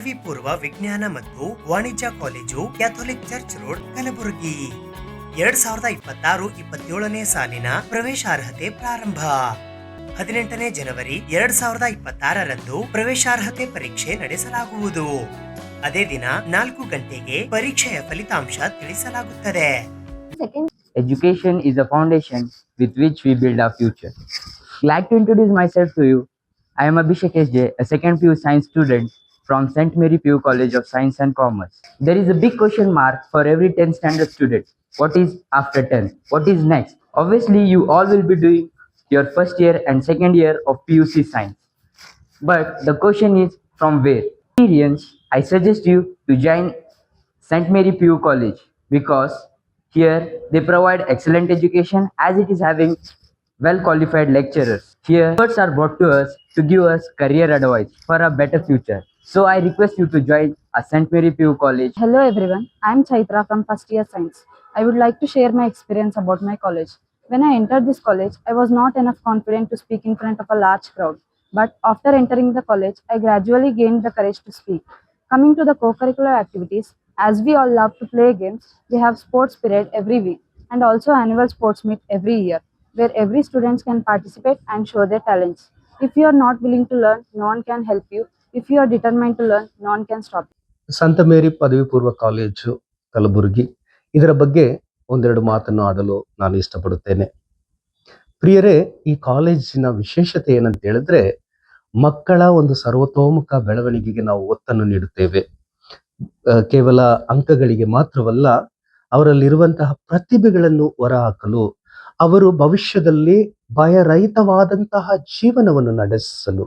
ಪದವಿ ಪೂರ್ವ ವಿಜ್ಞಾನ ಮತ್ತು ವಾಣಿಜ್ಯ college, Catholic church road, Kalaburagi. 2026-27ನೇ ಸಾಲಿನ ಪ್ರವೇಶಾರ್ಹತೆ ಪ್ರಾರಂಭ. 18ನೇ ಜನವರಿ 2026ರಂದು ಪ್ರವೇಶಾರ್ಹತೆ ಪರೀಕ್ಷೆ ನಡೆಸಲಾಗುವುದು. ಅದೇ ದಿನ 4 ಗಂಟೆಗೆ ಪರೀಕ್ಷೆಯ ಫಲಿತಾಂಶ ತಿಳಿಸಲಾಗುತ್ತದೆ. Education is a foundation with which we build our future. Glad to introduce myself to you. I am Abhishek SJ, a second PU science student from St. Mary PU College of Science and Commerce. There is a big question mark for every 10th standard student. What is after 10th? What is next? Obviously, you all will be doing your first year and second year of PUC science. But the question is, from where? Experience, I suggest you to join St. Mary PU College because here they provide excellent education as it is having well qualified lecturers. Here experts are brought to us to give us career advice for a better future. So I request you to join a St. Mary PU College. Hello everyone, I am Chaitra from first year science. I would like to share my experience about my college. When I entered this college, I was not enough confident to speak in front of a large crowd. But after entering the college, I gradually gained the courage to speak. Coming to the co-curricular activities, as we all love to play games, we have sports period every week and also annual sports meet every year, where every student can participate and show their talents. If you are not willing to learn, no one can help you. If you are determined to learn, no one can stop you. ಸಂತ ಮೇರಿ ಪದವಿ ಪೂರ್ವ college Kalaburagi, ಇದರ ಬಗ್ಗೆ ಒಂದೆರಡು ಮಾತನ್ನು ಆಡಲು ನಾನು ಇಷ್ಟಪಡುತ್ತೇನೆ. ಪ್ರಿಯರೇ, ಈ ಕಾಲೇಜಿನ ವಿಶೇಷತೆ ಏನಂತ ಹೇಳಿದ್ರೆ, ಮಕ್ಕಳ ಒಂದು ಸರ್ವತೋಮುಖ ಬೆಳವಣಿಗೆಗೆ ನಾವು ಒತ್ತನ್ನು ನೀಡುತ್ತೇವೆ. ಕೇವಲ ಅಂಕಗಳಿಗೆ ಮಾತ್ರವಲ್ಲ, ಅವರಲ್ಲಿರುವಂತಹ ಪ್ರತಿಭೆಗಳನ್ನು ಹೊರಹಾಕಲು, ಅವರು ಭವಿಷ್ಯದಲ್ಲಿ ಭಯರಹಿತವಾದಂತಹ ಜೀವನವನ್ನು ನಡೆಸಲು,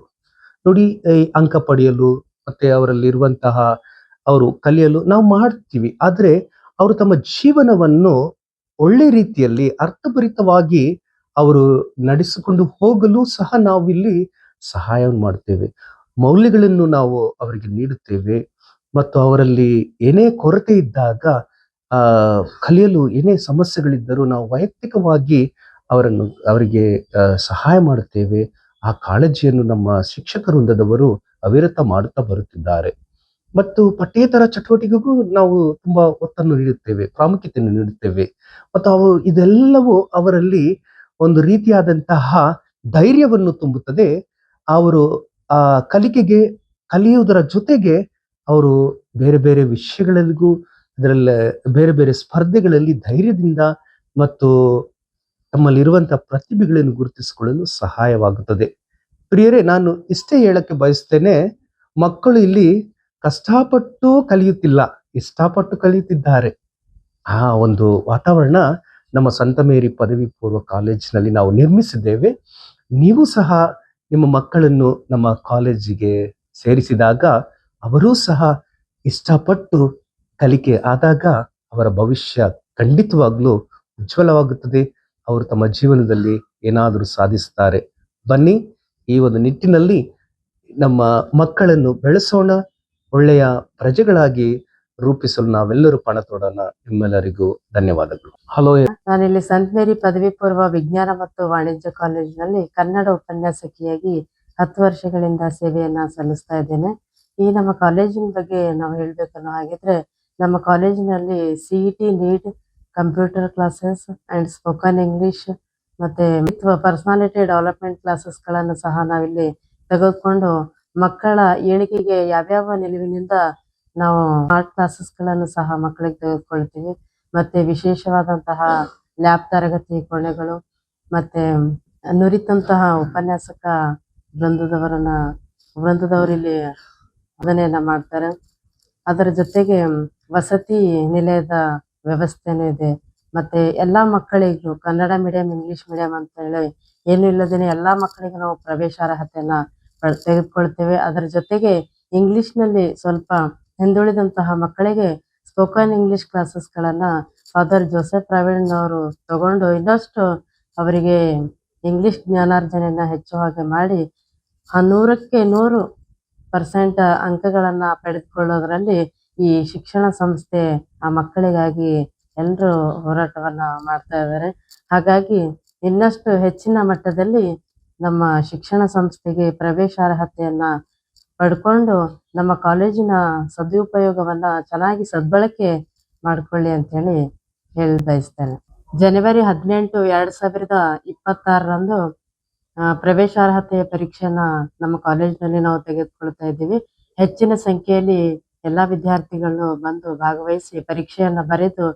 ನೋಡಿ, ಈ ಅಂಕ ಪಡೆಯಲು ಮತ್ತೆ ಅವರಲ್ಲಿರುವಂತಹ ಅವರು ಕಲಿಯಲು ನಾವು ಮಾಡ್ತೀವಿ. ಆದ್ರೆ ಅವರು ತಮ್ಮ ಜೀವನವನ್ನು ಒಳ್ಳೆ ರೀತಿಯಲ್ಲಿ ಅರ್ಥಭರಿತವಾಗಿ ಅವರು ನಡೆಸಿಕೊಂಡು ಹೋಗಲು ಸಹ ನಾವು ಇಲ್ಲಿ ಸಹಾಯವನ್ನು ಮಾಡ್ತೇವೆ. ಮೌಲ್ಯಗಳನ್ನು ನಾವು ಅವರಿಗೆ ನೀಡುತ್ತೇವೆ ಮತ್ತು ಅವರಲ್ಲಿ ಏನೇ ಕೊರತೆ ಇದ್ದಾಗ, ಕಲಿಯಲು ಏನೇ ಸಮಸ್ಯೆಗಳಿದ್ದರೂ ನಾವು ವೈಯಕ್ತಿಕವಾಗಿ ಅವರಿಗೆ ಸಹಾಯ ಮಾಡುತ್ತೇವೆ. ಆ ಕಾಳಜಿಯನ್ನು ನಮ್ಮ ಶಿಕ್ಷಕ ವೃಂದದವರು ಅವಿರತ ಮಾಡುತ್ತಾ ಬರುತ್ತಿದ್ದಾರೆ. ಮತ್ತು ಪಠ್ಯೇತರ ಚಟುವಟಿಕೆಗೂ ನಾವು ತುಂಬಾ ಒತ್ತನ್ನು ನೀಡುತ್ತೇವೆ, ಪ್ರಾಮುಖ್ಯತೆಯನ್ನು ನೀಡುತ್ತೇವೆ. ಮತ್ತು ಇದೆಲ್ಲವೂ ಅವರಲ್ಲಿ ಒಂದು ರೀತಿಯಾದಂತಹ ಧೈರ್ಯವನ್ನು ತುಂಬುತ್ತದೆ. ಅವರು ಆ ಕಲಿಯುವುದರ ಜೊತೆಗೆ ಅವರು ಬೇರೆ ಬೇರೆ ವಿಷಯಗಳಿಗೂ, ಅದರಲ್ಲಿ ಬೇರೆ ಬೇರೆ ಸ್ಪರ್ಧೆಗಳಲ್ಲಿ ಧೈರ್ಯದಿಂದ ಮತ್ತು ತಮ್ಮಲ್ಲಿರುವಂತಹ ಪ್ರತಿಭೆಗಳನ್ನು ಗುರುತಿಸಿಕೊಳ್ಳಲು ಸಹಾಯವಾಗುತ್ತದೆ. ಪ್ರಿಯರೇ, ನಾನು ಇಷ್ಟೇ ಹೇಳಕ್ಕೆ ಬಯಸ್ತೇನೆ, ಮಕ್ಕಳು ಇಲ್ಲಿ ಕಷ್ಟಪಟ್ಟು ಕಲಿಯುತ್ತಿಲ್ಲ, ಇಷ್ಟಪಟ್ಟು ಕಲಿಯುತ್ತಿದ್ದಾರೆ. ಆ ಒಂದು ವಾತಾವರಣ ನಮ್ಮ ಸಂತ ಮೇರಿ ಪದವಿ ಪೂರ್ವ ಕಾಲೇಜಿನಲ್ಲಿ ನಾವು ನಿರ್ಮಿಸಿದ್ದೇವೆ. ನೀವು ಸಹ ನಿಮ್ಮ ಮಕ್ಕಳನ್ನು ನಮ್ಮ ಕಾಲೇಜಿಗೆ ಸೇರಿಸಿದಾಗ ಅವರೂ ಸಹ ಇಷ್ಟಪಟ್ಟು ಕಲಿಕೆ ಆದಾಗ ಅವರ ಭವಿಷ್ಯ ಖಂಡಿತವಾಗ್ಲೂ ಉಜ್ವಲವಾಗುತ್ತದೆ. ಅವರು ತಮ್ಮ ಜೀವನದಲ್ಲಿ ಏನಾದರೂ ಸಾಧಿಸುತ್ತಾರೆ. ಬನ್ನಿ, ಈ ಒಂದು ನಿಟ್ಟಿನಲ್ಲಿ ನಮ್ಮ ಮಕ್ಕಳನ್ನು ಬೆಳೆಸೋಣ, ಒಳ್ಳೆಯ ಪ್ರಜೆಗಳಾಗಿ ರೂಪಿಸಲು ನಾವೆಲ್ಲರೂ ಪಣ ತೊಡೋಣ. ನಿಮ್ಮೆಲ್ಲರಿಗೂ ಧನ್ಯವಾದಗಳು. ಹಲೋ, ನಾನಿಲ್ಲಿ ಸಂತ ಮೇರಿ ಪದವಿ ಪೂರ್ವ ವಿಜ್ಞಾನ ಮತ್ತು ವಾಣಿಜ್ಯ ಕಾಲೇಜಿನಲ್ಲಿ ಕನ್ನಡ ಉಪನ್ಯಾಸಕಿಯಾಗಿ 10 ವರ್ಷಗಳಿಂದ ಸೇವೆಯನ್ನ ಸಲ್ಲಿಸ್ತಾ ಇದ್ದೇನೆ. ಈ ನಮ್ಮ ಕಾಲೇಜಿನ ಬಗ್ಗೆ ನಾವು ಹೇಳ್ಬೇಕನ್ನೋ ಹಾಗಿದ್ರೆ, ನಮ್ಮ ಕಾಲೇಜಿನಲ್ಲಿ CET, NEET, computer classes and spoken English ಮತ್ತೆ ಪರ್ಸನಾಲಿಟಿ ಡೆವಲಪ್ಮೆಂಟ್ ಕ್ಲಾಸಸ್ಗಳನ್ನು ಸಹ ನಾವಿಲ್ಲಿ ತೆಗೆದುಕೊಂಡು ಮಕ್ಕಳ ಏಳಿಗೆಗೆ ಯಾವ್ಯಾವ ನಿಲುವಿನಿಂದ ನಾವು ಆರ್ಟ್ ಕ್ಲಾಸಸ್ಗಳನ್ನು ಸಹ ಮಕ್ಕಳಿಗೆ ತೆಗೆದುಕೊಳ್ತೀವಿ. ಮತ್ತೆ ವಿಶೇಷವಾದಂತಹ ಲ್ಯಾಬ್ ತರಗತಿ ಕೋಣೆಗಳು ಮತ್ತೆ ನುರಿತಂತಹ ಉಪನ್ಯಾಸಕ ವೃಂದದವರು ಇಲ್ಲಿ ಬೋಧನೆಯನ್ನ ಮಾಡ್ತಾರೆ. ಅದರ ಜೊತೆಗೆ ವಸತಿ ನಿಲಯದ ವ್ಯವಸ್ಥೆನೂ ಇದೆ. ಮತ್ತೆ ಎಲ್ಲಾ ಮಕ್ಕಳಿಗೂ ಕನ್ನಡ ಮೀಡಿಯಂ, ಇಂಗ್ಲಿಷ್ ಮೀಡಿಯಂ ಅಂತ ಹೇಳಿ ಏನು ಇಲ್ಲದೇನೆ ಎಲ್ಲಾ ಮಕ್ಕಳಿಗೂ ನಾವು ಪ್ರವೇಶಾರ್ಹತೆಯನ್ನ ತೆಗೆದುಕೊಳ್ತೇವೆ. ಅದರ ಜೊತೆಗೆ ಇಂಗ್ಲಿಷ್ನಲ್ಲಿ ಸ್ವಲ್ಪ ಹಿಂದುಳಿದಂತಹ ಮಕ್ಕಳಿಗೆ ಸ್ಪೋಕನ್ ಇಂಗ್ಲಿಷ್ ಕ್ಲಾಸಸ್ಗಳನ್ನ ಫಾದರ್ ಜೋಸೆಫ್ ಪ್ರವೀಣ್ ಅವರು ತಗೊಂಡು ಇನ್ನಷ್ಟು ಅವರಿಗೆ ಇಂಗ್ಲಿಷ್ ಜ್ಞಾನಾರ್ಜನೆಯನ್ನ ಹೆಚ್ಚು ಹಾಗೆ ಮಾಡಿ 100ಕ್ಕೆ 100% ಅಂಕಗಳನ್ನ ಪಡೆದುಕೊಳ್ಳೋದ್ರಲ್ಲಿ ಈ ಶಿಕ್ಷಣ ಸಂಸ್ಥೆ ಆ ಮಕ್ಕಳಿಗಾಗಿ ಎಲ್ಲರೂ ಹೋರಾಟವನ್ನ ಮಾಡ್ತಾ ಇದ್ದಾರೆ. ಹಾಗಾಗಿ ಇನ್ನಷ್ಟು ಹೆಚ್ಚಿನ ಮಟ್ಟದಲ್ಲಿ ನಮ್ಮ ಶಿಕ್ಷಣ ಸಂಸ್ಥೆಗೆ ಪ್ರವೇಶಾರ್ಹತೆಯನ್ನ ಪಡ್ಕೊಂಡು ನಮ್ಮ ಕಾಲೇಜಿನ ಸದುಪಯೋಗವನ್ನ ಚೆನ್ನಾಗಿ ಸದ್ಬಳಕೆ ಮಾಡ್ಕೊಳ್ಳಿ ಅಂತೇಳಿ ಬಯಸ್ತೇನೆ. ಜನವರಿ 18, 2026ರಂದು ಪ್ರವೇಶಾರ್ಹತೆಯ ಪರೀಕ್ಷೆನ ನಮ್ಮ ಕಾಲೇಜಿನಲ್ಲಿ ನಾವು ತೆಗೆದುಕೊಳ್ತಾ ಇದ್ದೀವಿ. ಹೆಚ್ಚಿನ ಸಂಖ್ಯೆಯಲ್ಲಿ ಎಲ್ಲಾ ವಿದ್ಯಾರ್ಥಿಗಳು ಬಂದು ಭಾಗವಹಿಸಿ ಪರೀಕ್ಷೆಯನ್ನ ಬರೆದು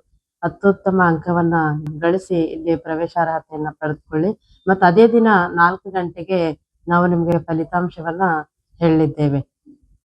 ಅತ್ಯುತ್ತಮ ಅಂಕವನ್ನ ಗಳಿಸಿ ಇಲ್ಲಿ ಪ್ರವೇಶಾರ್ಹತೆಯನ್ನ ಪಡೆದುಕೊಳ್ಳಿ. ಮತ್ತು ಅದೇ ದಿನ 4 ಗಂಟೆಗೆ ನಾವು ನಿಮಗೆ ಫಲಿತಾಂಶವನ್ನ ಹೇಳಲಿದ್ದೇವೆ.